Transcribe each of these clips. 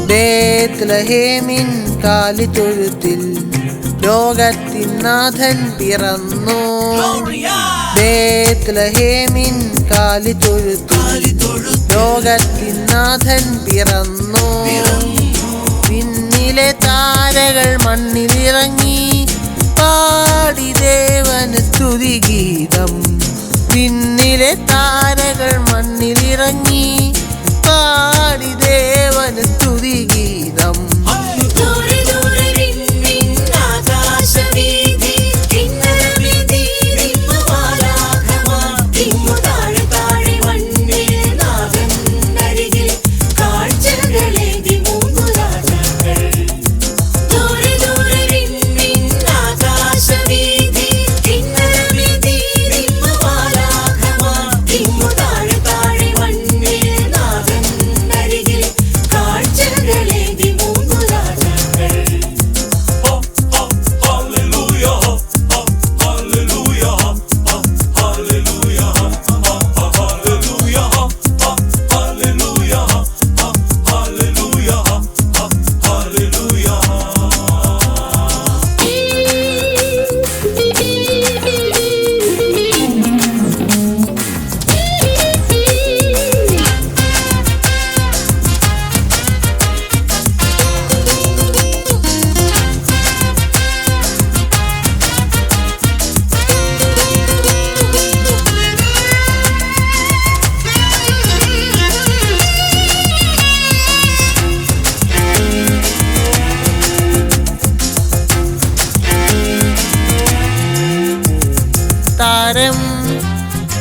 ബേത്ലഹേമിൻ കാലിത്തൊഴുത്തിൽ ലോകത്തിൻ നാഥൻ പിറന്നു. ബേത്ലഹേമിൻ കാലിത്തൊഴുത്തിൽ ലോകത്തിൻ നാഥൻ പിറന്നു. പിന്നിലെ താരകൾ മണ്ണിലിറങ്ങി പാടി ദേവന് സ്തുതിഗീതം. പിന്നിലെ താരകൾ മണ്ണിലിറങ്ങി പാടി ദേവന് സ്തുതിഗീതം. താരം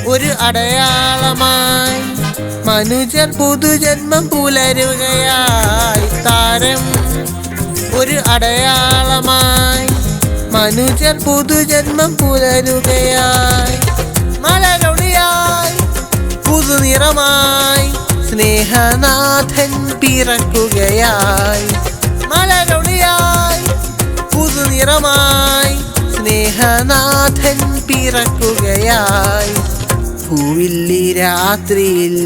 ഒരു അടയാളമായി മനുജർ പുതുജന്മം പുലരുകയായി. താരം ഒരു അടയാളമായി മനുജർ പുതുജന്മം പുലരുകയായി. മലരൊളിയായി പുതുനിറമായി സ്നേഹനാഥൻ പിറക്കുകയായി. മലരൊളിയായി പുതുനിറമായി സ്നേഹനാഥൻ പിറക്കുകയായി. പൂവില്ലി രാത്രിയിൽ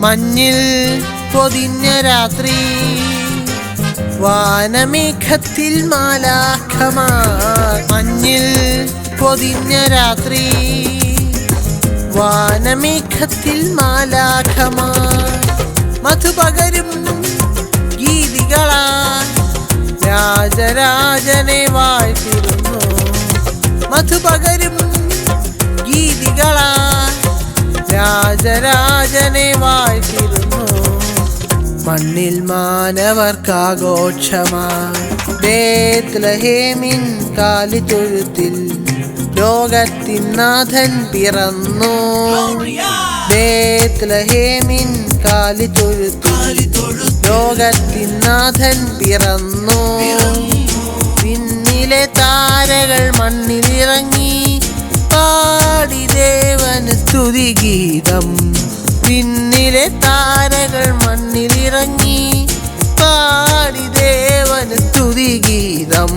മഞ്ഞിൽ പൊതിഞ്ഞ രാത്രി വാനമേഘത്തിൽ മാലാഖമാർ. മഞ്ഞിൽ പൊതിഞ്ഞ രാത്രി വാനമേഘത്തിൽ മാലാഖമാർ. മധുപകരും ഗീതികളാൽ രാജരാജനെ വാഴ്ത്തിരുന്നു. മധുപകരും ഗീതികളാൽ രാജരാജനെ വാഴ്ത്തിരുന്നു. മണ്ണിൽ മാനവർക്കാഘോഷമായി ബേത്ലഹേമിൻ കാലിത്തൊഴുത്തിൽ ലോകത്തിൻ നാഥൻ പിറന്നു. ബേത്ലഹേമിൻ കാലിത്തൊഴുത്തിൽ ലോകത്തിൻ നാഥൻ പിറന്നു. പിന്നിലെ താരകൾ മണ്ണിലിറങ്ങി പാടി ദേവന് സ്തുതിഗീതം. പിന്നിലെ താരകൾ മണ്ണിലിറങ്ങി പാടി ദേവന് സ്തുതിഗീതം.